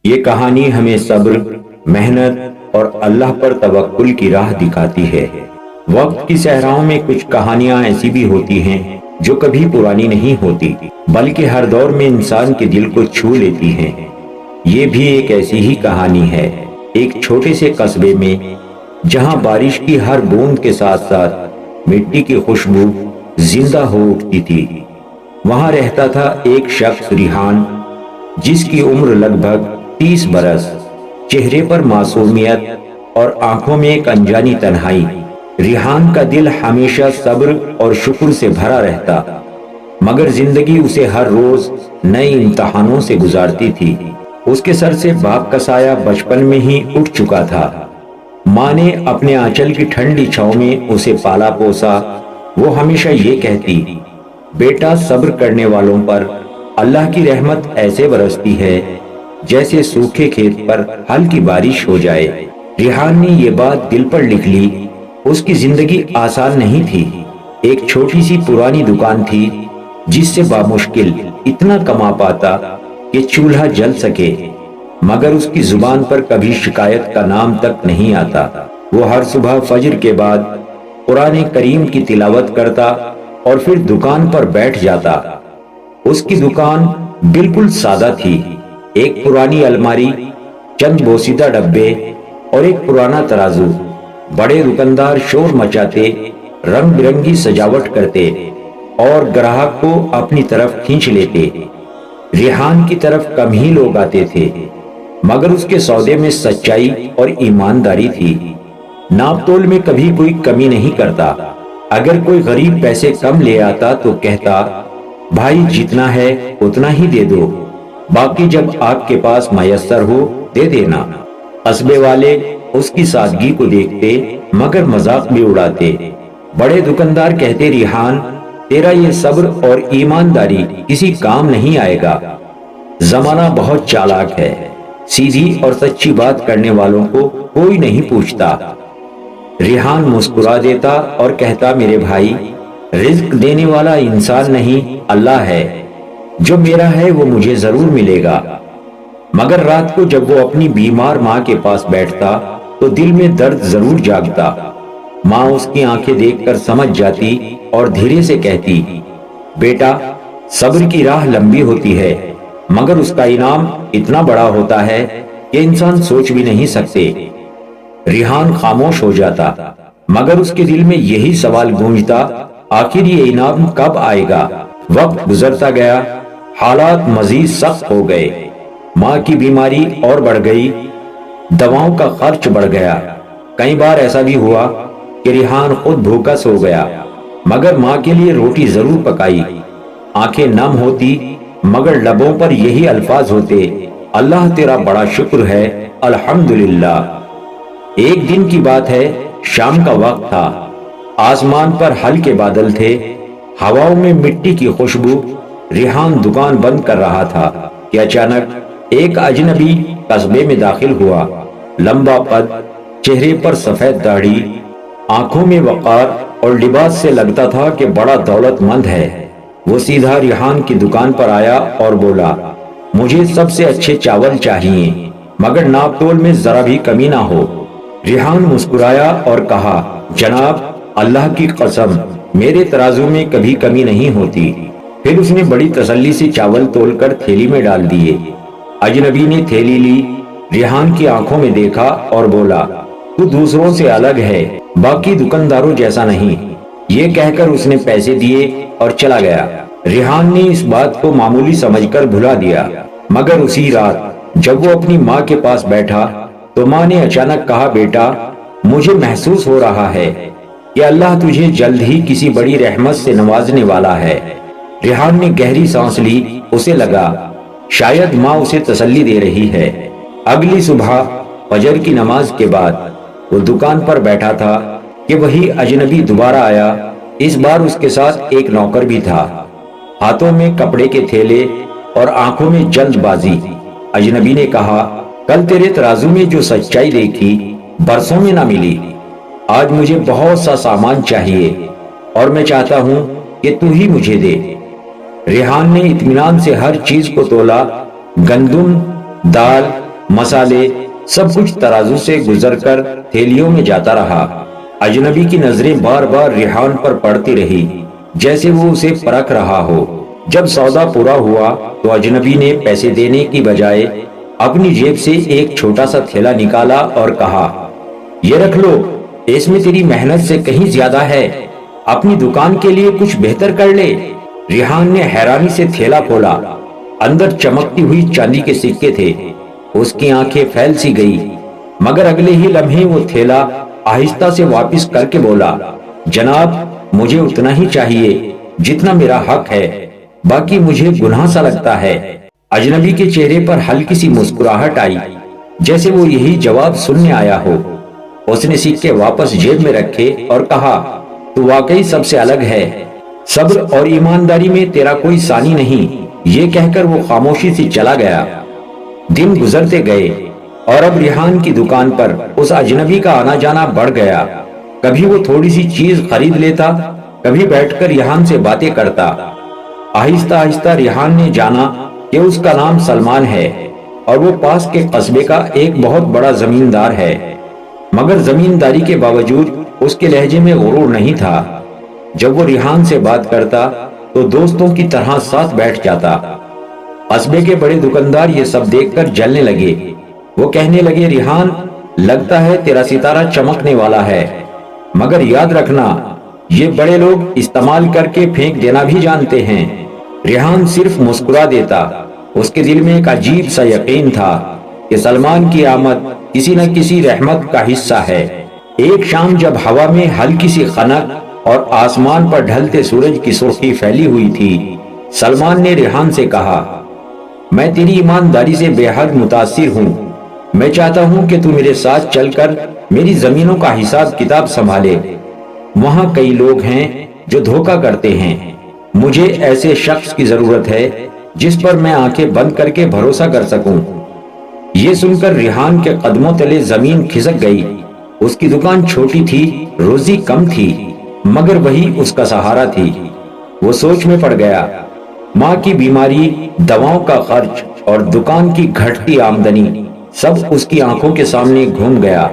یہ کہانی ہمیں صبر، محنت اور اللہ پر توکل کی راہ دکھاتی ہے۔ وقت کی صحراؤں میں کچھ کہانیاں ایسی بھی ہوتی ہیں جو کبھی پرانی نہیں ہوتی، بلکہ ہر دور میں انسان کے دل کو چھو لیتی ہیں۔ یہ بھی ایک ایسی ہی کہانی ہے، ایک چھوٹے سے قصبے میں جہاں بارش کی ہر بوند کے ساتھ ساتھ مٹی کی خوشبو زندہ ہو اٹھتی تھی۔ وہاں رہتا تھا ایک شخص ریحان، جس کی عمر لگ بھگ 30 برس، چہرے پر معصومیت اور آنکھوں میں ایک انجانی تنہائی۔ ریحان کا دل ہمیشہ صبر اور شکر سے بھرا رہتا، مگر زندگی اسے ہر روز نئے امتحانوں سے گزارتی تھی۔ اس کے سر سے باپ کا سایہ بچپن میں ہی اٹھ چکا تھا۔ ماں نے اپنے آنچل کی ٹھنڈی چھاؤں میں اسے پالا پوسا۔ وہ ہمیشہ یہ کہتی، بیٹا صبر کرنے والوں پر اللہ کی رحمت ایسے برستی ہے جیسے سوکھے کھیت پر ہلکی بارش ہو جائے۔ ریحان نے یہ بات دل پر لکھ لی۔ اس کی زندگی آسان نہیں تھی۔ ایک چھوٹی سی پرانی دکان تھی جس سے بامشکل اتنا کما پاتا کہ چولہا جل سکے، مگر اس کی زبان پر کبھی شکایت کا نام تک نہیں آتا۔ وہ ہر صبح فجر کے بعد قرآن کریم کی تلاوت کرتا اور پھر دکان پر بیٹھ جاتا۔ اس کی دکان بالکل سادہ تھی، ایک پرانی الماری، چند بوسیدہ ڈبے اور ایک پرانا ترازو۔ بڑے دکاندار شور مچاتے، رنگ برنگی سجاوٹ کرتے اور گراہک کو اپنی طرف کھینچ لیتے۔ ریحان کی طرف کم ہی لوگ آتے تھے، مگر اس کے سودے میں سچائی اور ایمانداری تھی۔ ناپ تول میں کبھی کوئی کمی نہیں کرتا۔ اگر کوئی غریب پیسے کم لے آتا تو کہتا، بھائی جتنا ہے اتنا ہی دے دو، باقی جب آپ کے پاس میسر ہو دے دینا۔ قصبے والے اس کی سادگی کو دیکھتے مگر مذاق بھی اڑاتے۔ بڑے دکاندار کہتے، ریحان تیرا یہ صبر اور ایمانداری کسی کام نہیں آئے گا۔ زمانہ بہت چالاک ہے، سیدھی اور سچی بات کرنے والوں کو کوئی نہیں پوچھتا۔ ریحان مسکرا دیتا اور کہتا، میرے بھائی رزق دینے والا انسان نہیں اللہ ہے، جو میرا ہے وہ مجھے ضرور ملے گا۔ مگر رات کو جب وہ اپنی بیمار ماں کے پاس بیٹھتا تو دل میں درد ضرور جاگتا۔ ماں اس کی آنکھیں دیکھ کر سمجھ جاتی اور دھیرے سے کہتی، بیٹا صبر کی راہ لمبی ہوتی ہے، مگر اس کا انعام اتنا بڑا ہوتا ہے کہ انسان سوچ بھی نہیں سکتے۔ ریحان خاموش ہو جاتا، مگر اس کے دل میں یہی سوال گونجتا، آخر یہ انعام کب آئے گا؟ وقت گزرتا گیا، حالات مزید سخت ہو گئے۔ ماں کی بیماری اور بڑھ گئی، دواؤں کا خرچ بڑھ گیا۔ کئی بار ایسا بھی ہوا کہ ریحان خود بھوکا سو گیا، مگر ماں کے لیے روٹی ضرور پکائی۔ آنکھیں نم ہوتی مگر لبوں پر یہی الفاظ ہوتے، اللہ تیرا بڑا شکر ہے، الحمدللہ۔ ایک دن کی بات ہے، شام کا وقت تھا، آسمان پر ہلکے بادل تھے، ہواؤں میں مٹی کی خوشبو۔ ریحان دکان بند کر رہا تھا کہ اچانک ایک اجنبی قصبے میں داخل ہوا۔ لمبا قد، چہرے پر سفید داڑھی، آنکھوں میں وقار اور لباس سے لگتا تھا کہ بڑا دولت مند ہے۔ وہ سیدھا ریحان کی دکان پر آیا اور بولا، مجھے سب سے اچھے چاول چاہیے، مگر ناپ تول میں ذرا بھی کمی نہ ہو۔ ریحان مسکرایا اور کہا، جناب اللہ کی قسم میرے ترازو میں کبھی کمی نہیں ہوتی۔ پھر اس نے بڑی تسلی سے چاول تول کر تھیلی میں ڈال دیے۔ اجنبی نے تھیلی لی، ریحان کی آنکھوں میں دیکھا اور بولا، تو دوسروں سے الگ ہے، باقی دکانداروں جیسا نہیں۔ یہ کہہ کر اس نے پیسے دیے اور چلا گیا۔ ریحان نے اس بات کو معمولی سمجھ کر بھلا دیا، مگر اسی رات جب وہ اپنی ماں کے پاس بیٹھا تو ماں نے اچانک کہا، بیٹا مجھے محسوس ہو رہا ہے کہ اللہ تجھے جلد ہی کسی بڑی رحمت سے نوازنے والا ہے۔ ریحان نے گہری سانس لی، اسے لگا شاید ماں اسے تسلی دے رہی ہے۔ اگلی صبح فجر کی نماز کے بعد وہ دکان پر بیٹھا تھا کہ وہی اجنبی دوبارہ آیا۔ اس بار اس کے ساتھ ایک نوکر بھی تھا، ہاتھوں میں کپڑے کے تھیلے اور آنکھوں میں جلد بازی۔ اجنبی نے کہا، کل تیرے ترازو میں جو سچائی دیکھی برسوں میں نہ ملی۔ آج مجھے بہت سا سامان چاہیے اور میں چاہتا ہوں کہ تو ہی مجھے دے۔ ریحان نے اطمینان سے ہر چیز کو تولا، گندم، دال، مسالے سب کچھ ترازو سے گزر کر تھیلیوں میں جاتا رہا۔ اجنبی کی نظریں بار بار ریحان پر پڑتی رہی جیسے وہ اسے پرکھ رہا ہو۔ جب سودا پورا ہوا تو اجنبی نے پیسے دینے کی بجائے اپنی جیب سے ایک چھوٹا سا تھیلا نکالا اور کہا، یہ رکھ لو، اس میں تیری محنت سے کہیں زیادہ ہے، اپنی دکان کے لیے کچھ بہتر کر لے۔ ریحان نے حیرانی سے تھیلا کھولا، اندر چمکتی ہوئی چاندی کے سکے تھے۔ اس کی آنکھیں پھیل سی گئی، مگر اگلے ہی لمحے وہ تھیلا آہستہ سے واپس کر کے بولا، جناب مجھے اتنا ہی چاہیے جتنا میرا حق ہے، باقی مجھے گناہ سا لگتا ہے۔ اجنبی کے چہرے پر ہلکی سی مسکراہٹ آئی، جیسے وہ یہی جواب سننے آیا ہو۔ اس نے سکے واپس جیب میں رکھے اور کہا، تو واقعی سب سے الگ ہے، صبر اور ایمانداری میں تیرا کوئی ثانی نہیں۔ یہ کہہ کر وہ خاموشی سے چلا گیا۔ دن گزرتے گئے اور اب ریحان کی دکان پر اس اجنبی کا آنا جانا بڑھ گیا۔ کبھی وہ تھوڑی سی چیز خرید لیتا، کبھی بیٹھ کر ریحان سے باتیں کرتا۔ آہستہ آہستہ ریحان نے جانا کہ اس کا نام سلمان ہے اور وہ پاس کے قصبے کا ایک بہت بڑا زمیندار ہے، مگر زمینداری کے باوجود اس کے لہجے میں غرور نہیں تھا۔ جب وہ ریحان سے بات کرتا تو دوستوں کی طرح ساتھ بیٹھ جاتا۔ قصبے کے بڑے دکاندار یہ سب دیکھ کر جلنے لگے۔ وہ کہنے لگے، ریحان لگتا ہے تیرا ستارہ چمکنے والا ہے، مگر یاد رکھنا یہ بڑے لوگ استعمال کر کے پھینک دینا بھی جانتے ہیں۔ ریحان صرف مسکرا دیتا۔ اس کے دل میں ایک عجیب سا یقین تھا کہ سلمان کی آمد کسی نہ کسی رحمت کا حصہ ہے۔ ایک شام جب ہوا میں ہلکی سی خنک اور آسمان پر ڈھلتے سورج کی سرخی پھیلی ہوئی تھی، سلمان نے ریحان سے کہا، میں تیری ایمانداری سے بے حد متاثر ہوں۔ میں چاہتا ہوں کہ تو میرے ساتھ چل کر میری زمینوں کا حساب کتاب سنبھالے۔ وہاں کئی لوگ ہیں جو دھوکہ کرتے ہیں، مجھے ایسے شخص کی ضرورت ہے جس پر میں آنکھیں بند کر کے بھروسہ کر سکوں۔ یہ سن کر ریحان کے قدموں تلے زمین کھسک گئی۔ اس کی دکان چھوٹی تھی، روزی کم تھی، مگر وہی اس کا سہارا تھی۔ وہ سوچ میں پڑ گیا۔ ماں کی بیماری، دواؤں کا خرچ اور دکان کی گھٹتی آمدنی سب اس کی آنکھوں کے سامنے گھوم گیا،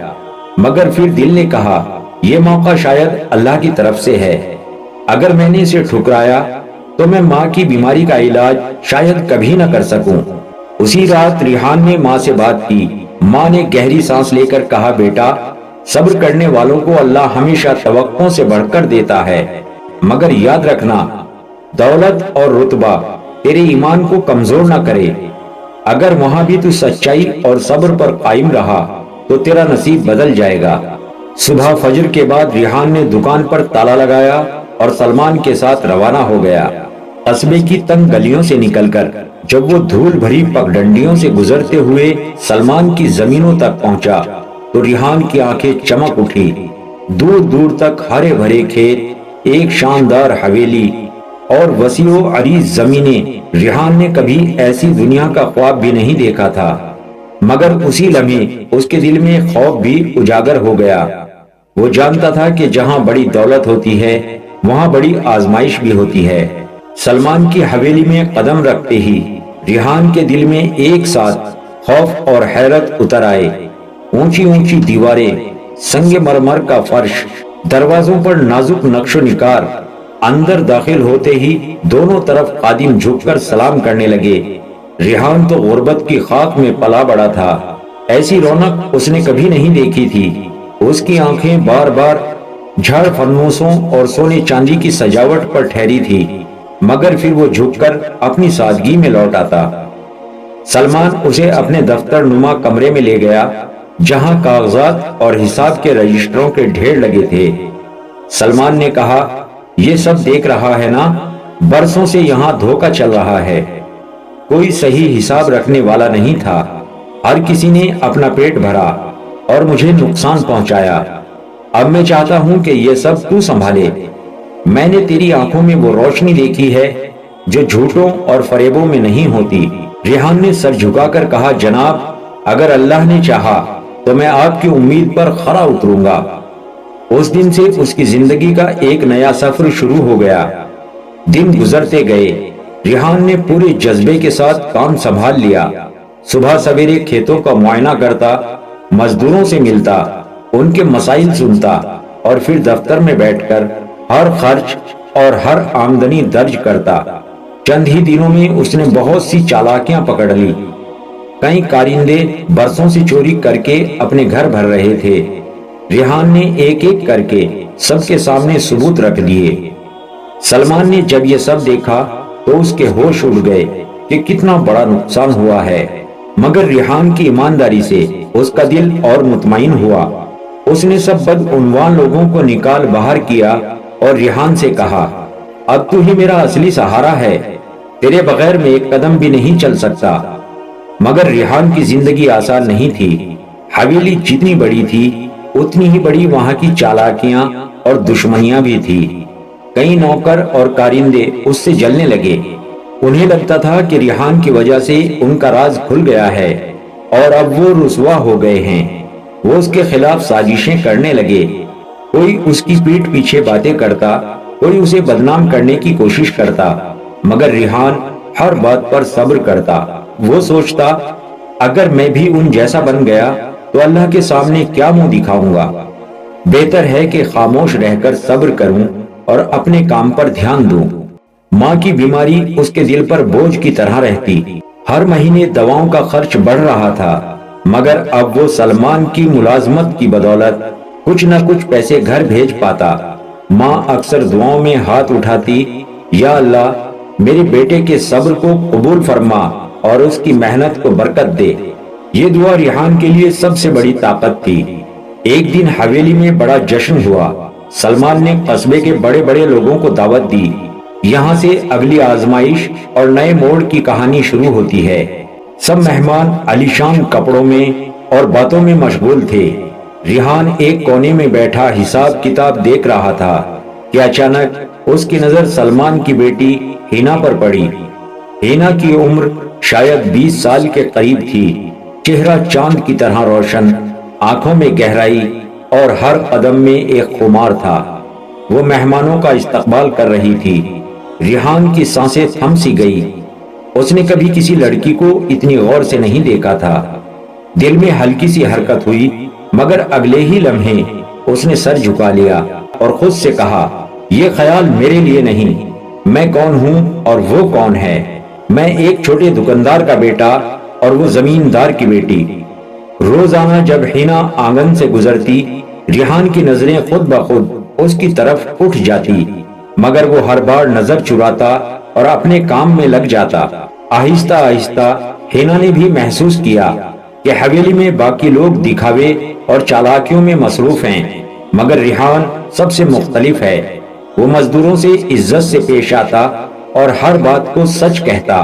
مگر پھر دل نے کہا، یہ موقع شاید اللہ کی طرف سے ہے۔ اگر میں نے اسے ٹھکرایا تو میں ماں کی بیماری کا علاج شاید کبھی نہ کر سکوں۔ اسی رات ریحان نے ماں سے بات کی۔ ماں نے گہری سانس لے کر کہا، بیٹا صبر کرنے والوں کو اللہ ہمیشہ توقع سے بڑھ کر دیتا ہے، مگر یاد رکھنا دولت اور رتبہ تیرے ایمان کو کمزور نہ کرے۔ اگر وہاں بھی تو سچائی اور صبر پر قائم رہا تو تیرا نصیب بدل جائے گا۔ صبح فجر کے بعد ریحان نے دکان پر تالا لگایا اور سلمان کے ساتھ روانہ ہو گیا۔ قصبے کی تنگ گلیوں سے نکل کر جب وہ دھول بھری پگڈنڈیوں سے گزرتے ہوئے سلمان کی زمینوں تک پہنچا تو ریحان کی آنکھیں چمک اٹھی۔ دور دور تک ہرے بھرے کھیت، ایک شاندار حویلی اور وسیع و عریض زمینیں۔ ریحان نے کبھی ایسی دنیا کا خواب بھی نہیں دیکھا تھا، مگر اسی لمحے اس کے دل میں خوف بھی اجاگر ہو گیا۔ وہ جانتا تھا کہ جہاں بڑی دولت ہوتی ہے وہاں بڑی آزمائش بھی ہوتی ہے۔ سلمان کی حویلی میں قدم رکھتے ہی ریحان کے دل میں ایک ساتھ خوف اور حیرت اتر آئے۔ اونچی اونچی دیواریں، سنگ مرمر کا فرش، دروازوں پر نازک نقش و نگار۔ اندر داخل ہوتے ہی دونوں طرف خادم جھک کر سلام کرنے لگے۔ ریحان تو غربت کی خاک میں پلا بڑا تھا، ایسی رونق اس نے کبھی نہیں دیکھی تھی۔ اس کی آنکھیں بار بار جھاڑ فنوسوں اور سونے چاندی کی سجاوٹ پر ٹھہری تھی، مگر پھر وہ جھک کر اپنی سادگی میں لوٹ آتا۔ سلمان اسے اپنے دفتر نما کمرے میں لے گیا، جہاں کاغذات اور حساب کے رجسٹروں کے ڈھیر لگے تھے۔ سلمان نے کہا، یہ سب دیکھ رہا ہے نا، برسوں سے یہاں دھوکہ چل رہا ہے، کوئی صحیح حساب رکھنے والا نہیں تھا، ہر کسی نے اپنا پیٹ بھرا اور مجھے نقصان پہنچایا۔ اب میں چاہتا ہوں کہ یہ سب تو سنبھالے۔ میں نے تیری آنکھوں میں وہ روشنی دیکھی ہے جو جھوٹوں اور فریبوں میں نہیں ہوتی۔ ریحان نے سر جھکا کر کہا، جناب اگر اللہ نے چاہا تو میں آپ کی امید پر خرا اتروں گا۔ اس دن سے اس کی زندگی کا ایک نیا سفر شروع ہو گیا۔ دن گزرتے گئے، ریحان نے پورے جذبے کے ساتھ کام سنبھال لیا۔ صبح سویرے کھیتوں کا معائنہ کرتا، مزدوروں سے ملتا، ان کے مسائل سنتا اور پھر دفتر میں بیٹھ کر ہر خرچ اور ہر آمدنی درج کرتا۔ چند ہی دنوں میں اس نے بہت سی چالاکیاں پکڑ لی۔ کئی کارندے برسوں سے چوری کر کے اپنے گھر بھر رہے تھے۔ ریحان نے ایک ایک کر کے سب کے سامنے ثبوت رکھ دیے۔ سلمان نے جب یہ سب دیکھا تو اس کے ہوش اڑ گئے کہ کتنا بڑا نقصان ہوا ہے، مگر ریحان کی ایمانداری سے اس کا دل اور مطمئن ہوا۔ اس نے سب بدعنوان لوگوں کو نکال باہر کیا اور ریحان سے کہا، اب تو ہی میرا اصلی سہارا ہے، تیرے بغیر میں ایک قدم بھی نہیں چل سکتا۔ مگر ریحان کی زندگی آسان نہیں تھی۔ حویلی جتنی بڑی تھی اتنی ہی بڑی وہاں کی چالاکیاں اور دشمنیاں بھی تھی۔ کئی نوکر اور کارندے اس سے جلنے لگے۔ انہیں لگتا تھا کہ ریحان کی وجہ سے ان کا راز کھل گیا ہے اور اب وہ رسوا ہو گئے ہیں۔ وہ اس کے خلاف سازشیں کرنے لگے۔ کوئی اس کی پیٹھ پیچھے باتیں کرتا، کوئی اسے بدنام کرنے کی کوشش کرتا، مگر ریحان ہر بات پر صبر کرتا۔ وہ سوچتا، اگر میں بھی ان جیسا بن گیا تو اللہ کے سامنے کیا منہ دکھاؤں گا؟ بہتر ہے کہ خاموش رہ کر صبر کروں اور اپنے کام پر دھیان دوں۔ ماں کی بیماری اس کے دل پر بوجھ کی طرح رہتی۔ ہر مہینے دواؤں کا خرچ بڑھ رہا تھا، مگر اب وہ سلمان کی ملازمت کی بدولت کچھ نہ کچھ پیسے گھر بھیج پاتا۔ ماں اکثر دعاؤں میں ہاتھ اٹھاتی، یا اللہ میرے بیٹے کے صبر کو قبول فرما اور اس کی محنت کو برکت دے۔ یہ دعا ریحان کے لیے سب سے بڑی طاقت تھی۔ ایک دن حویلی میں بڑا جشن ہوا۔ سلمان نے قصبے کے بڑے بڑے لوگوں کو دعوت دی۔ یہاں سے اگلی آزمائش اور نئے موڑ کی کہانی شروع ہوتی ہے۔ سب مہمان عالیشان کپڑوں میں اور باتوں میں مشغول تھے۔ ریحان ایک کونے میں بیٹھا حساب کتاب دیکھ رہا تھا کہ اچانک اس کی نظر سلمان کی بیٹی ہینا پر پڑی۔ ہینا کی عمر شاید 20 سال کے قریب تھی۔ چہرہ چاند کی طرح روشن، آنکھوں میں گہرائی اور ہر قدم میں ایک خمار تھا۔ وہ مہمانوں کا استقبال کر رہی تھی۔ ریحان کی سانسیں تھم سی گئی۔ اس نے کبھی کسی لڑکی کو اتنی غور سے نہیں دیکھا تھا۔ دل میں ہلکی سی حرکت ہوئی، مگر اگلے ہی لمحے اس نے سر جھکا لیا اور خود سے کہا، یہ خیال میرے لیے نہیں، میں کون ہوں اور وہ کون ہے؟ میں ایک چھوٹے دکاندار کا بیٹا اور وہ زمیندار کی بیٹی۔ روزانہ جب ہینا آنگن سے گزرتی، ریحان کی نظریں خود بخود اس کی طرف اٹھ جاتی، مگر وہ ہر بار نظر چراتا اور اپنے کام میں لگ جاتا۔ آہستہ آہستہ ہینا نے بھی محسوس کیا کہ حویلی میں باقی لوگ دکھاوے اور چالاکیوں میں مصروف ہیں، مگر ریحان سب سے مختلف ہے۔ وہ مزدوروں سے عزت سے پیش آتا اور ہر بات کو سچ کہتا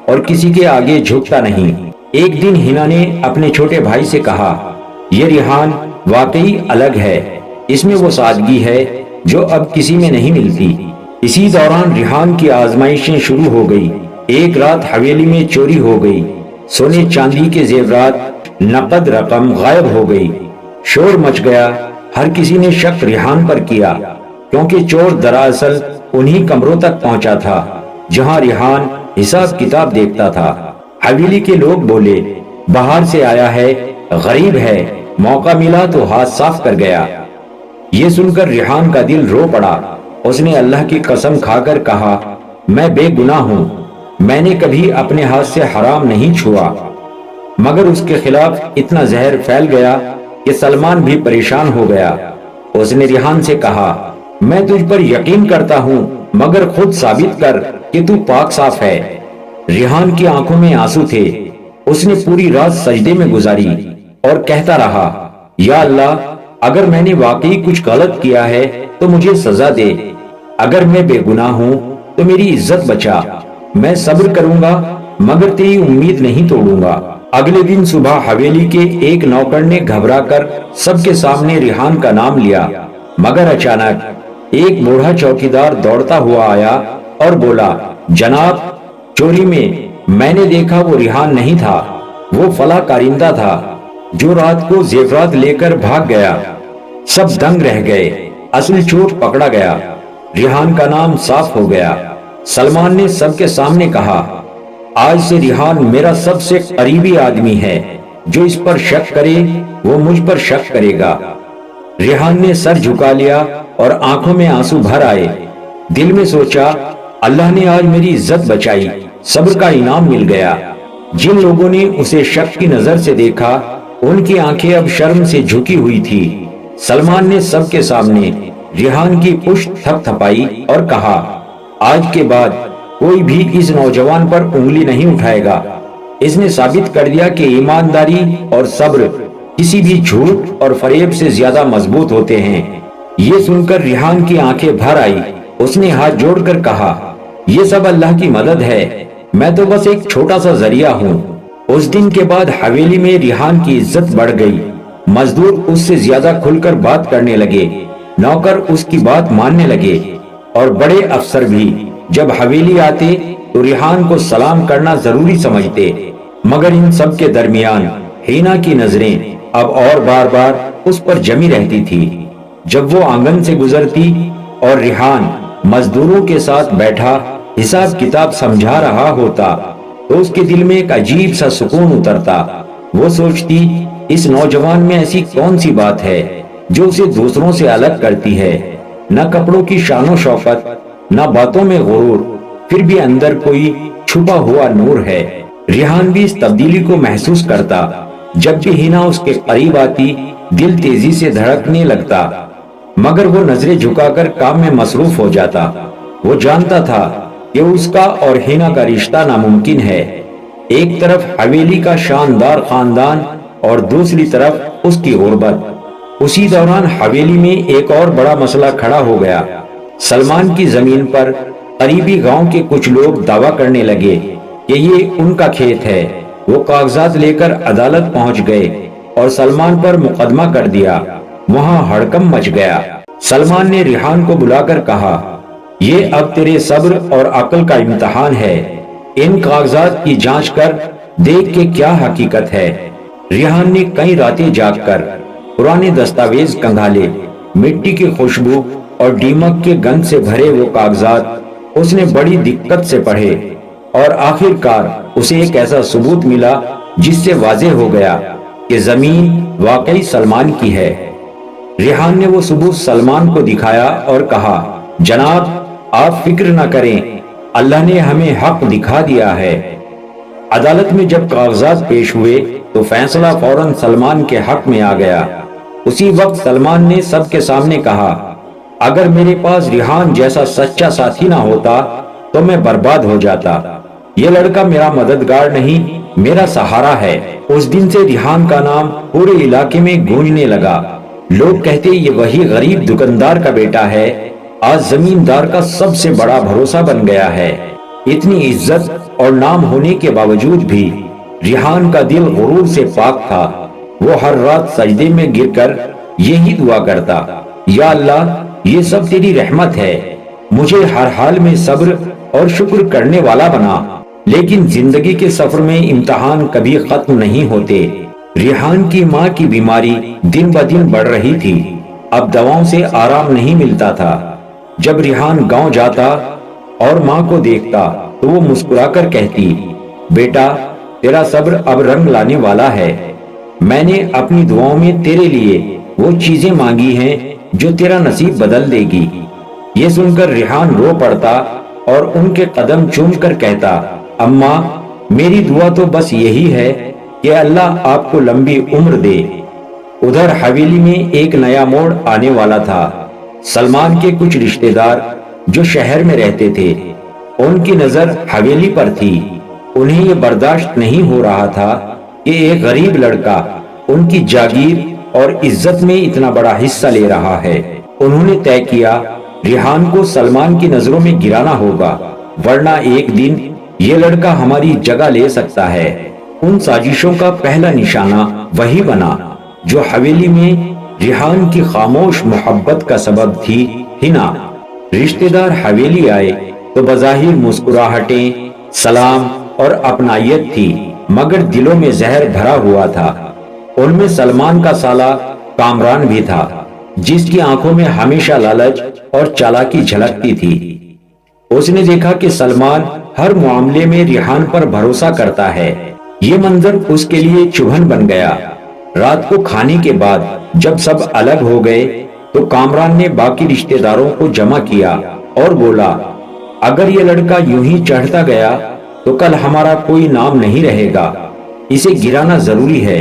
اور کسی کے آگے جھکتا نہیں۔ ایک دن ہینا نے اپنے چھوٹے بھائی سے کہا، یہ ریحان واقعی الگ ہے، اس میں وہ سادگی ہے جو اب کسی میں نہیں ملتی۔ اسی دوران ریحان کی آزمائشیں شروع ہو گئی۔ ایک رات حویلی میں چوری ہو گئی۔ سونے چاندی کے زیورات، نقد رقم غائب ہو گئی۔ شور مچ گیا۔ ہر کسی نے شک ریحان پر کیا، کیونکہ چور دراصل انہی کمروں تک پہنچا تھا جہاں ریحان حساب کتاب دیکھتا تھا۔ حویلی کے لوگ بولے، باہر سے آیا ہے، غریب ہے، موقع ملا تو ہاتھ صاف کر گیا۔ یہ سن کر ریحان کا دل رو پڑا۔ اس نے اللہ کی قسم کھا کر کہا، میں بے گناہ ہوں، میں نے کبھی اپنے ہاتھ سے حرام نہیں چھوا۔ مگر اس کے خلاف اتنا زہر پھیل گیا کہ سلمان بھی پریشان ہو گیا۔ اس نے ریحان سے کہا، میں تجھ پر یقین کرتا ہوں، مگر خود ثابت کر کہ تو پاک صاف ہے۔ ریحان کی آنکھوں میں آنسو تھے۔ اس نے پوری رات سجدے میں گزاری اور کہتا رہا، یا اللہ اگر میں نے واقعی کچھ غلط کیا ہے تو مجھے سزا دے، اگر میں بے گناہ ہوں تو میری عزت بچا۔ میں صبر کروں گا مگر تیری امید نہیں توڑوں گا۔ اگلے دن صبح حویلی کے ایک نوکر نے گھبرا کر سب کے سامنے ریحان کا نام لیا، مگر اچانک ایک بوڑھا چوکیدار دوڑتا ہوا آیا اور بولا، جناب چوری میں نے دیکھا وہ ریحان نہیں تھا، وہ فلاں کارندہ تھا جو رات کو زیورات لے کر بھاگ گیا۔ سب دنگ رہ گئے، اصل چور پکڑا گیا، ریحان کا نام صاف ہو گیا۔ سلمان نے سب کے سامنے کہا، آج سے ریحان میرا سب سے قریبی آدمی ہے، جو اس پر شک کرے وہ مجھ پر شک کرے گا۔ ریحان نے سر جھکا لیا اور آنکھوں میں آنسو بھر آئے۔ دل میں سوچا، اللہ نے آج میری عزت بچائی، صبر کا انعام مل گیا۔ جن لوگوں نے اسے شک کی نظر سے دیکھا ان کی آنکھیں اب شرم سے جھکی ہوئی تھی۔ سلمان نے سب کے سامنے ریحان کی پشت تھپ تھپائی اور کہا، آج کے بعد کوئی بھی اس نوجوان پر انگلی نہیں اٹھائے گا۔ اس نے ثابت کر دیا کہ ایمانداری اور صبر کسی بھی جھوٹ اور فریب سے زیادہ مضبوط ہوتے ہیں۔ یہ سن کر ریحان کی آنکھیں بھر آئی۔ اس نے ہاتھ جوڑ کر کہا، یہ سب اللہ کی مدد ہے، میں تو بس ایک چھوٹا سا ذریعہ ہوں۔ اس دن کے بعد حویلی میں ریحان کی عزت بڑھ گئی۔ مزدور اس سے زیادہ کھل کر بات کرنے لگے، نوکر اس کی بات ماننے لگے، اور بڑے افسر بھی جب حویلی آتے تو ریحان کو سلام کرنا ضروری سمجھتے۔ مگر ان سب کے درمیان ہینا کی نظریں اب اور بار بار اس پر جمی رہتی تھی۔ جب وہ آنگن سے گزرتی اور ریحان مزدوروں کے ساتھ بیٹھا حساب کتاب سمجھا رہا ہوتا تو اس کے دل میں ایک عجیب سا سکون اترتا۔ وہ سوچتی، اس نوجوان میں ایسی کون سی بات ہے جو اسے دوسروں سے الگ کرتی ہے؟ نہ کپڑوں کی شان و شوکت، نہ باتوں میں غرور، پھر بھی اندر کوئی چھپا ہوا نور ہے۔ ریحان بھی اس تبدیلی کو محسوس کرتا۔ جب بھی ہینا اس کے قریب آتی دل تیزی سے دھڑکنے لگتا، مگر وہ نظریں جھکا کر کام میں مصروف ہو جاتا۔ وہ جانتا تھا کہ اس کا اور ہینا کا رشتہ ناممکن ہے۔ ایک طرف حویلی کا شاندار خاندان اور دوسری طرف اس کی غربت۔ اسی دوران حویلی میں ایک اور بڑا مسئلہ کھڑا ہو گیا۔ سلمان کی زمین پر قریبی گاؤں کے کچھ لوگ دعویٰ کرنے لگے کہ یہ ان کا کھیت ہے۔ وہ کاغذات لے کر عدالت پہنچ گئے اور سلمان پر مقدمہ کر دیا۔ وہاں ہڑکم مچ گیا۔ سلمان نے ریحان کو بلا کر کہا، یہ اب تیرے صبر اور عقل کا امتحان ہے۔ ان کاغذات کی جانچ کر دیکھ کہ کیا حقیقت ہے۔ ریحان نے کئی راتیں جاگ کر پرانے دستاویز کنگھالے۔ مٹی کی خوشبو اور دیمک کے گند سے بھرے وہ کاغذات اس نے بڑی دقت سے پڑھے، اور آخر کار اسے ایک ایسا ثبوت ملا جس سے واضح ہو گیا کہ زمین واقعی سلمان کی ہے۔ ریحان نے وہ ثبوت سلمان کو دکھایا اور کہا، جناب آپ فکر نہ کریں، اللہ نے ہمیں حق دکھا دیا ہے۔ عدالت میں جب کاغذات پیش ہوئے تو فیصلہ فوراً سلمان کے حق میں آ گیا۔ اسی وقت سلمان نے سب کے سامنے کہا، اگر میرے پاس ریحان جیسا سچا ساتھی نہ ہوتا تو میں برباد ہو جاتا۔ یہ لڑکا میرا مددگار نہیں، میرا سہارا ہے۔ اس دن سے ریحان کا نام پورے علاقے میں گونجنے لگا۔ لوگ کہتے یہ وہی غریب دکاندار کا بیٹا ہے، آج زمیندار کا سب سے بڑا بھروسہ بن گیا ہے۔ اتنی عزت اور نام ہونے کے باوجود بھی ریحان کا دل غرور سے پاک تھا۔ وہ ہر رات سجدے میں گر کر یہی دعا کرتا، یا اللہ یہ سب تیری رحمت ہے، مجھے ہر حال میں صبر اور شکر کرنے والا بنا۔ لیکن زندگی کے سفر میں امتحان کبھی ختم نہیں ہوتے۔ ریحان کی ماں کی بیماری دن بدن بڑھ رہی تھی۔ اب دواؤں سے آرام نہیں ملتا تھا۔ جب ریحان گاؤں جاتا اور ماں کو دیکھتا تو وہ مسکرا کر کہتی، بیٹا تیرا صبر اب رنگ لانے والا ہے۔ میں نے اپنی دعاؤں میں تیرے لیے وہ چیزیں مانگی ہیں جو تیرا نصیب بدل دے گی۔ یہ سن کر ریحان رو پڑتا اور ان کے قدم چوم کر کہتا، اماں میری دعا تو بس یہی ہے کہ اللہ آپ کو لمبی عمر دے۔ ادھر حویلی میں ایک نیا موڑ آنے والا تھا۔ سلمان کے کچھ رشتہ دار جو شہر میں رہتے تھے، ان کی نظر حویلی پر تھی۔ انہیں یہ برداشت نہیں ہو رہا تھا کہ ایک غریب لڑکا ان کی جاگیر اور عزت میں اتنا بڑا حصہ لے رہا ہے۔ انہوں نے طے کیا ریحان کو سلمان کی نظروں میں گرانا ہوگا، ورنہ ایک دن یہ لڑکا ہماری جگہ لے سکتا ہے۔ ان سازشوں کا پہلا نشانہ وہی بنا جو حویلی میں ریحان کی خاموش محبت کا سبب تھی، ہنا۔ رشتہ دار حویلی آئے تو بظاہر مسکراہٹیں، سلام اور اپنائیت تھی، مگر دلوں میں زہر بھرا ہوا تھا۔ ان میں سلمان کا سالہ کامران بھی تھا، جس کی آنکھوں میں ہمیشہ لالچ اور چالاکی جھلکتی تھی۔ اس نے دیکھا کہ سلمان ہر معاملے میں ریحان پر بھروسہ کرتا ہے۔ یہ منظر اس کے لیے چبھن بن گیا۔ رات کو کھانے کے بعد جب سب الگ ہو گئے تو کامران نے باقی رشتہ داروں کو جمع کیا اور بولا، اگر یہ لڑکا یوں ہی چڑھتا گیا تو کل ہمارا کوئی نام نہیں رہے گا، اسے گرانا ضروری ہے،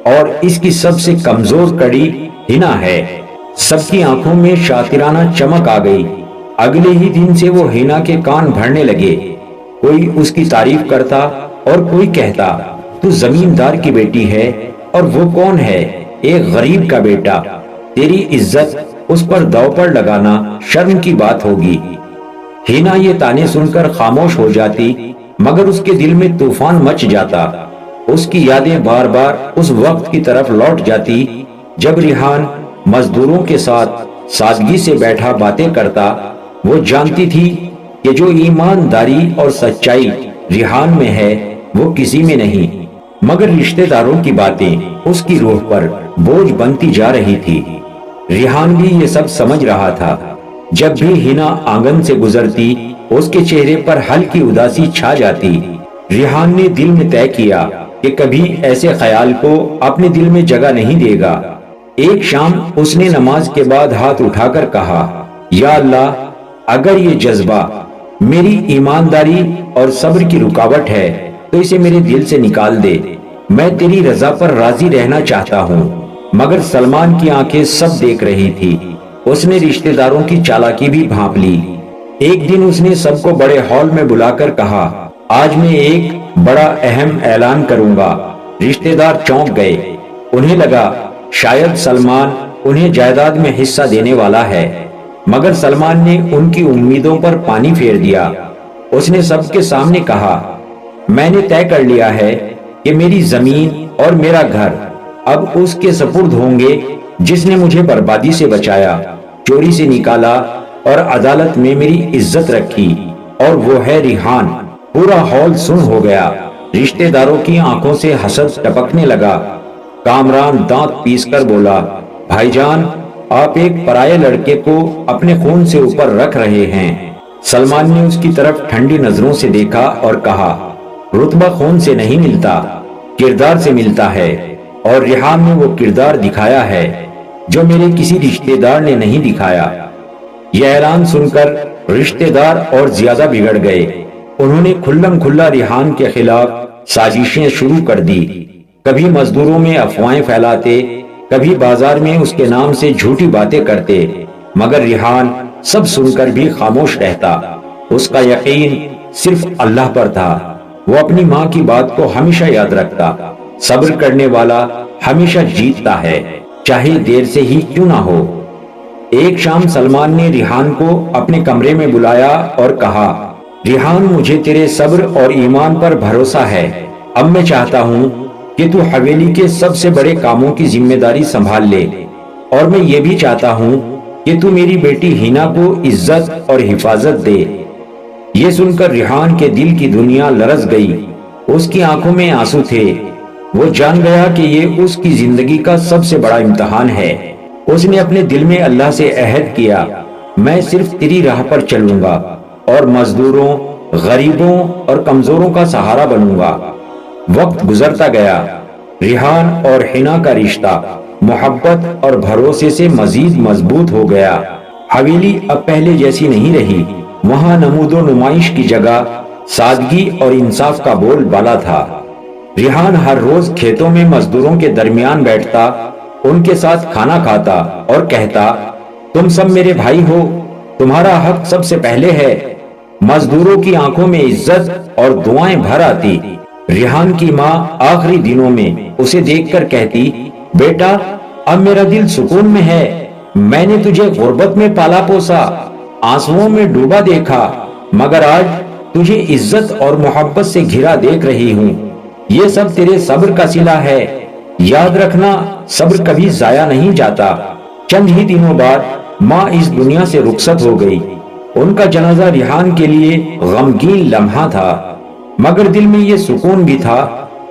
اور اس کی سب سے کمزور کڑی ہنا ہے۔ سب کی آنکھوں میں شاطرانہ چمک آ گئی۔ اگلے ہی دن سے وہ ہنا کے کان بھرنے لگے۔ کوئی اس کی تعریف کرتا اور کوئی کہتا، تو زمیندار کی بیٹی ہے اور وہ کون ہے؟ ایک غریب کا بیٹا۔ تیری عزت اس پر دوپڑ لگانا شرم کی بات ہوگی۔ ہینا یہ تانے سن کر خاموش ہو جاتی، مگر اس کے دل میں طوفان مچ جاتا۔ اس کی یادیں بار بار اس وقت کی طرف لوٹ جاتی جب ریحان مزدوروں کے ساتھ سادگی سے بیٹھا باتیں کرتا۔ وہ جانتی تھی کہ جو ایمانداری اور سچائی ریحان میں ہے وہ کسی میں نہیں، مگر رشتہ داروں کی باتیں اس کی روح پر بوجھ بنتی جا رہی تھی۔ ریحان بھی یہ سب سمجھ رہا تھا۔ جب بھی ہنا آنگن سے گزرتی اس کے چہرے پر ہلکی اداسی چھا جاتی۔ ریحان نے دل میں طے کیا کہ کبھی ایسے خیال کو اپنے دل میں جگہ نہیں دے گا۔ ایک شام اس نے نماز کے بعد ہاتھ اٹھا کر کہا، یا اللہ، اگر یہ جذبہ میری ایمانداری اور صبر کی رکاوٹ ہے تو اسے میرے دل سے نکال دے۔ میں تیری رضا پر راضی رہنا چاہتا ہوں۔ مگر سلمان کی آنکھیں سب دیکھ رہی تھی۔ اس نے رشتہ داروں کی چالاکی بھی بھانپ لی۔ ایک دن اس نے سب کو بڑے ہال میں بلا کر کہا، آج میں ایک بڑا اہم اعلان کروں گا۔ رشتہ دار چونک گئے۔ انہیں لگا شاید سلمان انہیں جائیداد میں حصہ دینے والا ہے، مگر سلمان نے ان کی امیدوں پر پانی پھیر دیا۔ اس نے سب کے سامنے کہا، میں نے طے کر لیا ہے کہ میری زمین اور میرا گھر اب اس کے سپرد ہوں گے جس نے مجھے بربادی سے بچایا، چوری سے نکالا اور عدالت میں میری عزت رکھی، اور وہ ہے ریحان۔ پورا ہال سن ہو گیا۔ رشتہ داروں کی آنکھوں سے حسد ٹپکنے لگا۔ کامران دانت پیس کر بولا، بھائی جان، آپ ایک پرائے لڑکے کو اپنے خون سے اوپر رکھ رہے ہیں۔ سلمان نے اس کی طرف ٹھنڈی نظروں سے دیکھا اور کہا، رتبہ خون سے نہیں ملتا، کردار سے ملتا ہے، اور ریحان نے وہ کردار دکھایا ہے جو میرے کسی رشتہ دار نے نہیں دکھایا۔ یہ اعلان سن کر رشتہ دار اور زیادہ بگڑ گئے۔ انہوں نے کھلم کھلا ریحان کے خلاف سازشیں شروع کر دی۔ کبھی مزدوروں میں افواہیں پھیلاتے، کبھی بازار میں اس کے نام سے جھوٹی باتیں کرتے، مگر ریحان سب سن کر بھی خاموش رہتا۔ اس کا یقین صرف اللہ پر تھا۔ وہ اپنی ماں کی بات کو ہمیشہ یاد رکھتا، صبر کرنے والا ہمیشہ جیتتا ہے، چاہے دیر سے ہی کیوں نہ ہو۔ ایک شام سلمان نے ریحان کو اپنے کمرے میں بلایا اور کہا، ریحان، مجھے تیرے صبر اور ایمان پر بھروسہ ہے۔ اب میں چاہتا ہوں کہ تو حویلی کے سب سے بڑے کاموں کی ذمہ داری سنبھال لے، اور میں یہ بھی چاہتا ہوں کہ تو میری بیٹی ہینا کو عزت اور حفاظت دے۔ یہ سن کر ریحان کے دل کی دنیا لرز گئی۔ اس کی آنکھوں میں آنسو تھے۔ وہ جان گیا کہ یہ اس کی زندگی کا سب سے بڑا امتحان ہے۔ اس نے اپنے دل میں اللہ سے عہد کیا، میں صرف تیری راہ پر چلوں گا اور مزدوروں، غریبوں اور کمزوروں کا سہارا بنوں گا۔ وقت گزرتا گیا۔ ریحان اور ہنا کا رشتہ محبت اور بھروسے سے مزید مضبوط ہو گیا۔ حویلی اب پہلے جیسی نہیں رہی۔ وہاں نمود و نمائش کی جگہ سادگی اور انصاف کا بول بالا تھا۔ ریحان ہر روز کھیتوں میں مزدوروں کے درمیان بیٹھتا، ان کے ساتھ کھانا کھاتا اور کہتا، تم سب میرے بھائی ہو، تمہارا حق سب سے پہلے ہے۔ مزدوروں کی آنکھوں میں عزت اور دعائیں بھر آتی۔ ریحان کی ماں آخری دنوں میں اسے دیکھ کر کہتی، بیٹا، اب میرا دل سکون میں ہے۔ میں نے تجھے غربت میں پالا پوسا، آنسوؤں میں ڈوبا دیکھا، مگر آج تجھے عزت اور محبت سے گھرا دیکھ رہی ہوں۔ یہ سب تیرے صبر کا صلہ ہے۔ یاد رکھنا، صبر کبھی ضائع نہیں جاتا۔ چند ہی دنوں بعد ماں اس دنیا سے رخصت ہو گئی۔ ان کا جنازہ ریحان کے لیے غمگین لمحہ تھا، مگر دل میں یہ سکون بھی تھا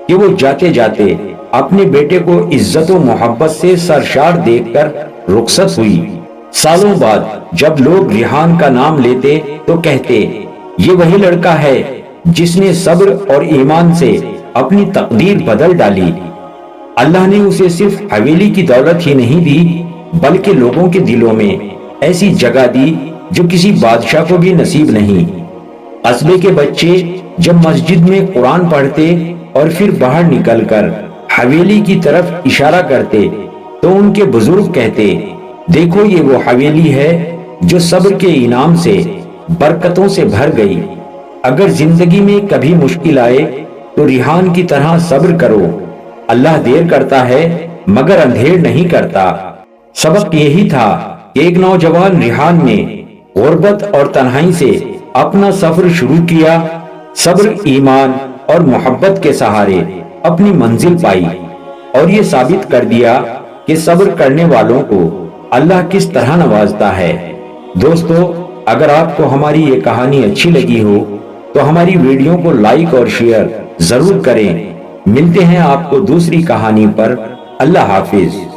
کہ وہ جاتے جاتے اپنے بیٹے کو عزت و محبت سے سرشار دیکھ کر رخصت ہوئی۔ سالوں بعد جب لوگ ریحان کا نام لیتے تو کہتے، یہ وہی لڑکا ہے جس نے صبر اور ایمان سے اپنی تقدیر بدل ڈالی۔ اللہ نے اسے صرف حویلی کی دولت ہی نہیں دی بلکہ لوگوں کے دلوں میں ایسی جگہ دی جو کسی بادشاہ کو بھی نصیب نہیں۔ قصبے کے بچے جب مسجد میں قرآن پڑھتے اور پھر باہر نکل کر حویلی کی طرف اشارہ کرتے تو ان کے بزرگ کہتے، دیکھو یہ وہ حویلی ہے جو صبر کے انعام سے برکتوں سے بھر گئی۔ اگر زندگی میں کبھی مشکل آئے تو ریحان کی طرح صبر کرو، اللہ دیر کرتا ہے مگر اندھیر نہیں کرتا۔ سبق یہی تھا کہ ایک نوجوان ریحان نے غربت اور تنہائی سے اپنا سفر شروع کیا، صبر، ایمان اور محبت کے سہارے اپنی منزل پائی اور یہ ثابت کر دیا کہ صبر کرنے والوں کو اللہ کس طرح نوازتا ہے۔ دوستو، اگر آپ کو ہماری یہ کہانی اچھی لگی ہو تو ہماری ویڈیو کو لائک اور شیئر ضرور کریں۔ ملتے ہیں آپ کو دوسری کہانی پر۔ اللہ حافظ۔